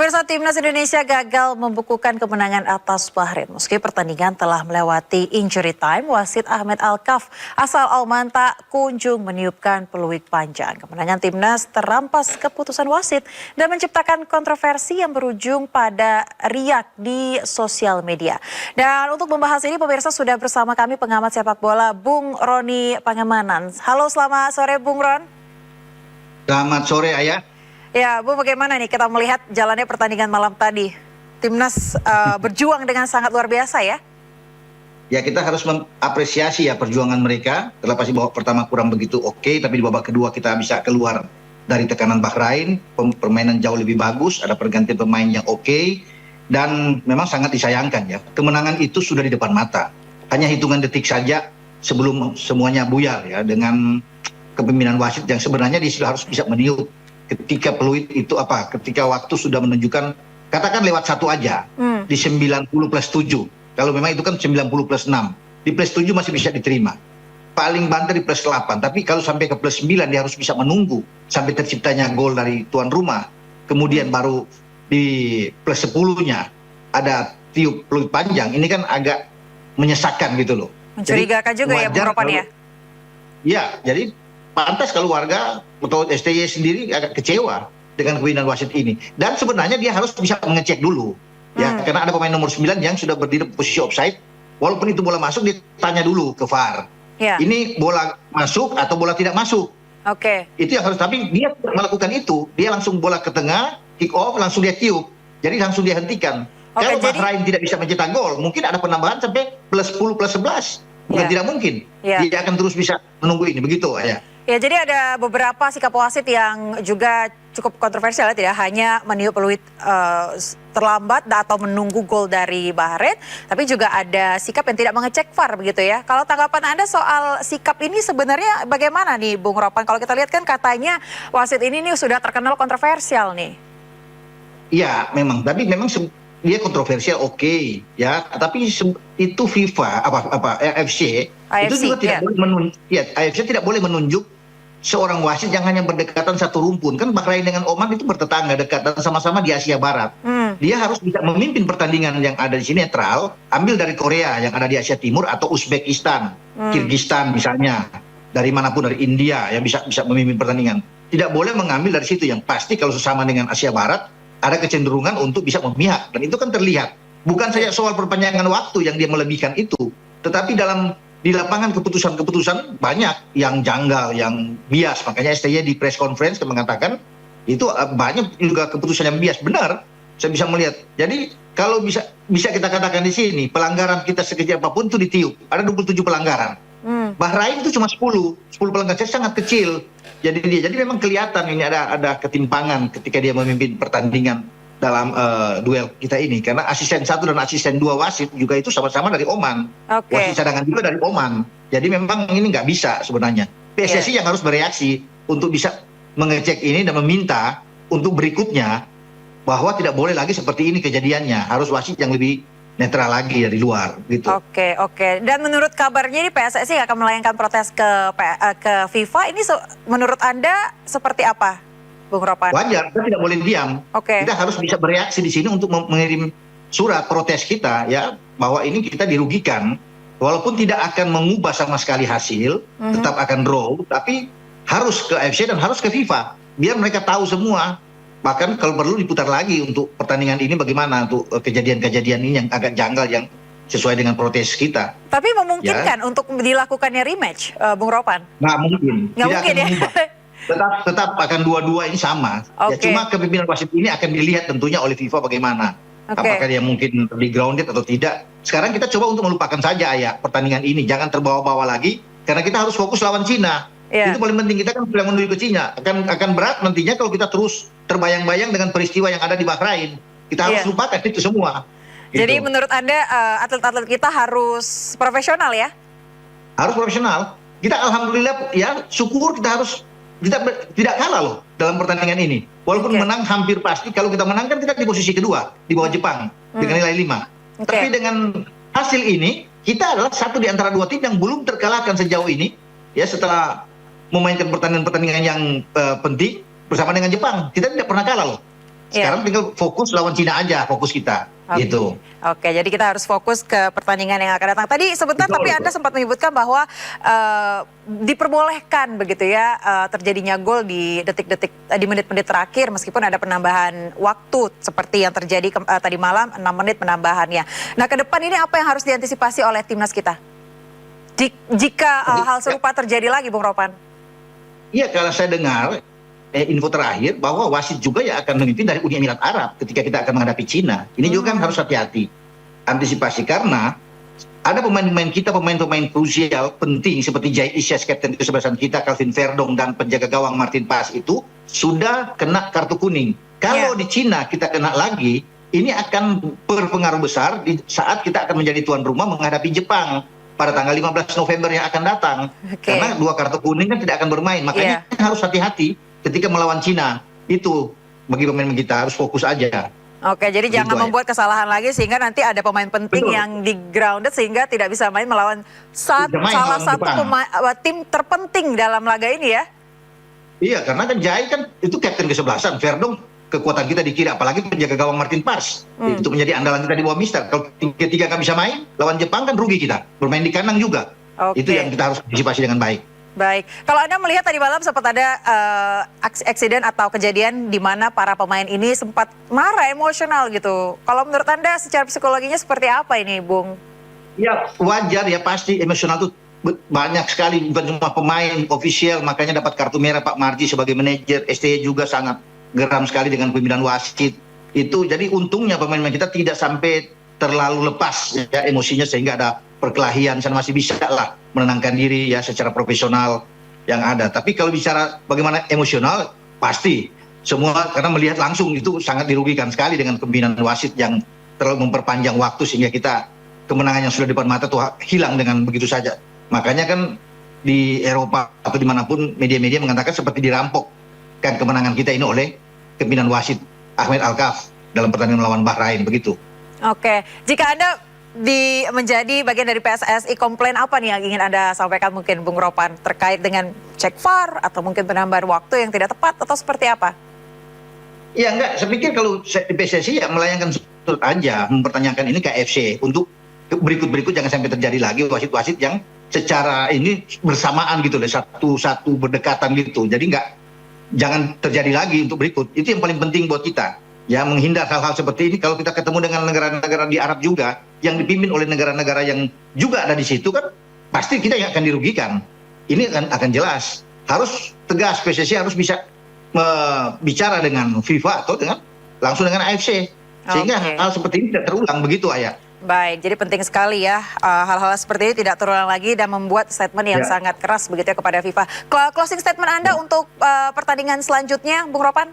Pemirsa, Timnas Indonesia gagal membukukan kemenangan atas Bahrain. Meski pertandingan telah melewati injury time, wasit Ahmed Alkaf asal Oman tak kunjung meniupkan peluit panjang. Kemenangan Timnas terampas keputusan wasit dan menciptakan kontroversi yang berujung pada riak di sosial media. Dan untuk membahas ini, pemirsa, sudah bersama kami pengamat sepak bola Bung Roni Pangemanan. Halo, selamat sore Bung Ron. Selamat sore Ayah. Ya, Bu, bagaimana nih kita melihat jalannya pertandingan malam tadi? Timnas berjuang dengan sangat luar biasa ya? Ya, kita harus mengapresiasi ya perjuangan mereka. Terlepas di babak pertama kurang begitu oke, tapi di babak kedua kita bisa keluar dari tekanan Bahrain. Permainan jauh lebih bagus, ada pergantian pemain yang oke, dan memang sangat disayangkan ya. Kemenangan itu sudah di depan mata. Hanya hitungan detik saja sebelum semuanya buyar ya, dengan kepemimpinan wasit yang sebenarnya dia sudah harus bisa meniup ketika peluit itu ketika waktu sudah menunjukkan, katakan lewat satu aja di 90 plus 7. Kalau memang itu kan 90 plus 6, di plus 7 masih bisa diterima, paling banter di plus 8. Tapi kalau sampai ke plus 9 dia harus bisa menunggu sampai terciptanya gol dari tuan rumah, kemudian baru di plus 10-nya ada tiup peluit panjang. Ini kan agak menyesakkan gitu loh. Mencurigakan juga ya Bung Ropan ya? Ya, jadi pantas kalau warga atau STY sendiri agak kecewa dengan kepemimpinan wasit ini. Dan sebenarnya dia harus bisa mengecek dulu. Ya, karena ada pemain nomor 9 yang sudah berdiri posisi offside. Walaupun itu bola masuk, dia tanya dulu ke VAR. Ya. Ini bola masuk atau bola tidak masuk. Oke. Itu yang harus, tapi dia melakukan itu. Dia langsung bola ke tengah, kick off, langsung dia tiup. Jadi langsung dia hentikan. Kalau Bahrain tidak bisa mencetak gol, mungkin ada penambahan sampai plus 10, plus 11. Bukan tidak mungkin. Dia akan terus bisa menunggu ini. Begitu ya. Ya, jadi ada beberapa sikap wasit yang juga cukup kontroversial ya, tidak hanya meniup peluit terlambat atau menunggu gol dari Bahrain, tapi juga ada sikap yang tidak mengecek VAR begitu ya. Kalau tanggapan Anda soal sikap ini sebenarnya bagaimana nih Bung Ropan? Kalau kita lihat kan katanya wasit ini nih sudah terkenal kontroversial nih. Iya, memang, tapi memang dia kontroversial oke, ya, tapi itu FIFA AFC itu juga tidak boleh menunjuk, ya, AFC tidak boleh menunjuk seorang wasit yang hanya berdekatan satu rumpun. Kan Bahrain dengan Oman itu bertetangga dekat dan sama-sama di Asia Barat. Dia harus bisa memimpin pertandingan yang ada di sini netral, ambil dari Korea yang ada di Asia Timur atau Uzbekistan, Kirgistan misalnya, dari manapun, dari India yang bisa memimpin pertandingan. Tidak boleh mengambil dari situ, yang pasti kalau sesama dengan Asia Barat ada kecenderungan untuk bisa memihak, dan itu kan terlihat. Bukan saja soal perpanjangan waktu yang dia melebihkan itu, tetapi di lapangan keputusan-keputusan banyak yang janggal, yang bias. Makanya STY di press conference mengatakan itu banyak juga keputusan yang bias. Benar, saya bisa melihat. Jadi kalau bisa kita katakan di sini, pelanggaran kita sekecil apapun itu ditiup. Ada 27 pelanggaran. Bahrain itu cuma 10 pelanggaran, sangat kecil. Jadi memang kelihatan ini ada ketimpangan ketika dia memimpin pertandingan dalam duel kita ini, karena asisten 1 dan asisten 2 wasit juga itu sama-sama dari Oman. Wasit cadangan juga dari Oman. Jadi memang ini nggak bisa sebenarnya. PSSI yang harus bereaksi untuk bisa mengecek ini dan meminta untuk berikutnya bahwa tidak boleh lagi seperti ini kejadiannya. Harus wasit yang lebih netral lagi dari luar gitu. Oke. Dan menurut kabarnya ini PSSI akan melayangkan protes ke FIFA. Ini menurut Anda seperti apa, Bung Ropan? Wajar, kita tidak boleh diam. Kita harus bisa bereaksi di sini untuk mengirim surat protes kita ya, bahwa ini kita dirugikan. Walaupun tidak akan mengubah sama sekali hasil, tetap akan draw, tapi harus ke AFC dan harus ke FIFA. Biar mereka tahu semua. Bahkan kalau perlu diputar lagi untuk pertandingan ini bagaimana untuk kejadian-kejadian ini yang agak janggal, yang sesuai dengan protes kita. Tapi memungkinkan untuk dilakukannya rematch, Bung Ropan? Nggak mungkin. Nggak mungkin ya? Tetap akan dua-dua ini sama. Ya, cuma kepemimpinan wasit ini akan dilihat tentunya oleh FIFA bagaimana. Apakah dia mungkin di grounded atau tidak. Sekarang kita coba untuk melupakan saja ya pertandingan ini. Jangan terbawa-bawa lagi, karena kita harus fokus lawan Cina. Itu paling penting. Kita kan sedang menuju ke Cina. Akan berat nantinya kalau kita terus terbayang-bayang dengan peristiwa yang ada di Bahrain. Kita harus lupakan itu semua. Jadi menurut Anda atlet-atlet kita harus profesional ya? Harus profesional. Kita alhamdulillah ya, syukur kita harus tidak kalah loh dalam pertandingan ini. Walaupun menang hampir pasti. Kalau kita menang kan kita di posisi kedua di bawah Jepang dengan nilai 5. Tapi dengan hasil ini kita adalah satu di antara 2 tim yang belum terkalahkan sejauh ini ya, setelah memainkan pertandingan-pertandingan yang penting bersama dengan Jepang. Kita tidak pernah kalah loh. Sekarang tinggal fokus lawan Cina aja, fokus kita. Gitu. Oke, jadi kita harus fokus ke pertandingan yang akan datang. Tadi sebentar, tapi Anda sempat menyebutkan bahwa diperbolehkan begitu ya terjadinya gol di detik-detik di menit-menit terakhir meskipun ada penambahan waktu seperti yang terjadi tadi malam 6 menit penambahannya. Nah, ke depan ini apa yang harus diantisipasi oleh timnas kita? Jika hal serupa terjadi lagi, Bung Ropan? Iya, kalau saya dengar info terakhir bahwa wasit juga ya akan memimpin dari Uni Emirat Arab ketika kita akan menghadapi Cina. Ini juga kan harus hati-hati antisipasi karena ada pemain-pemain kita, pemain-pemain krusial penting seperti Jai Isyas, kapten kesebelasan kita, Calvin Verdong, dan penjaga gawang Martin Paes itu sudah kena kartu kuning. Kalau di Cina kita kena lagi, ini akan berpengaruh besar di saat kita akan menjadi tuan rumah menghadapi Jepang pada tanggal 15 November yang akan datang. Karena 2 kartu kuning kan tidak akan bermain. Makanya harus hati-hati ketika melawan Cina. Itu bagi pemain kita harus fokus aja. Oke, jadi jangan membuat kesalahan lagi sehingga nanti ada pemain penting yang di grounded sehingga tidak bisa main melawan salah satu tim terpenting dalam laga ini ya. Iya, karena kan Jai kan itu kapten kesebelasan, Verdong kekuatan kita di kiri, apalagi penjaga gawang Martin Paes. Itu menjadi andalan kita di bawah Mister. Kalau tiga nggak bisa main, lawan Jepang kan rugi kita. Bermain di kandang juga. Itu yang kita harus antisipasi dengan baik. Baik, kalau Anda melihat tadi malam sempat ada aksiden atau kejadian di mana para pemain ini sempat marah, emosional gitu. Kalau menurut Anda secara psikologinya seperti apa ini, Bung? Ya, wajar ya, pasti emosional tuh banyak sekali, bukan cuma pemain, ofisial, makanya dapat kartu merah Pak Marji sebagai manajer, STY juga sangat geram sekali dengan pimpinan wasit. Itu jadi untungnya pemain-pemain kita tidak sampai terlalu lepas ya emosinya sehingga ada perkelahian, sana masih bisa lah menenangkan diri ya secara profesional yang ada. Tapi kalau bicara bagaimana emosional, pasti semua karena melihat langsung itu sangat dirugikan sekali dengan pimpinan wasit yang terlalu memperpanjang waktu sehingga kita kemenangan yang sudah di depan mata tuh hilang dengan begitu saja. Makanya kan di Eropa atau dimanapun media-media mengatakan seperti dirampok kan kemenangan kita ini oleh pimpinan wasit Ahmed Alkaf dalam pertandingan melawan Bahrain begitu. Oke, jika Anda menjadi bagian dari PSSI, komplain apa nih yang ingin Anda sampaikan mungkin Bung Ropan terkait dengan cek VAR atau mungkin penambahan waktu yang tidak tepat atau seperti apa? Ya enggak, saya pikir kalau di PSSI ya melayangkan surat aja mempertanyakan ini ke AFC untuk berikut-berikut jangan sampai terjadi lagi wasit-wasit yang secara ini bersamaan gitu, satu berdekatan gitu. Jadi jangan terjadi lagi untuk berikut. Itu yang paling penting buat kita. Ya menghindar hal-hal seperti ini. Kalau kita ketemu dengan negara-negara di Arab juga yang dipimpin oleh negara-negara yang juga ada di situ kan pasti kita yang akan dirugikan. Ini akan jelas. Harus tegas, PSSI harus bisa bicara dengan FIFA atau langsung dengan AFC sehingga hal seperti ini tidak terulang begitu Ayah. Baik, jadi penting sekali ya hal-hal seperti ini tidak terulang lagi dan membuat statement yang sangat keras begitu ya kepada FIFA. Closing statement Anda untuk pertandingan selanjutnya, Bung Ropan?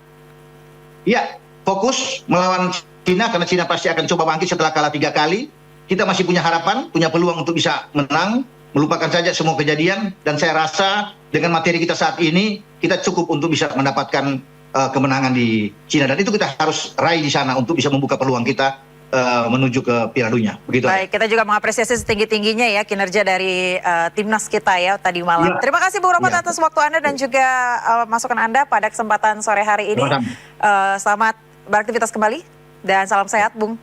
Ya, fokus melawan Cina karena Cina pasti akan coba bangkit setelah kalah 3 kali. Kita masih punya harapan, punya peluang untuk bisa menang, melupakan saja semua kejadian dan saya rasa dengan materi kita saat ini kita cukup untuk bisa mendapatkan kemenangan di Cina dan itu kita harus raih di sana untuk bisa membuka peluang kita menuju ke Piala Dunia. Begitu. Baik, kita juga mengapresiasi setinggi-tingginya ya kinerja dari timnas kita ya tadi malam. Terima kasih Bung Ropan atas waktu Anda dan juga masukan Anda pada kesempatan sore hari ini. Selamat beraktivitas kembali dan salam sehat, Bung.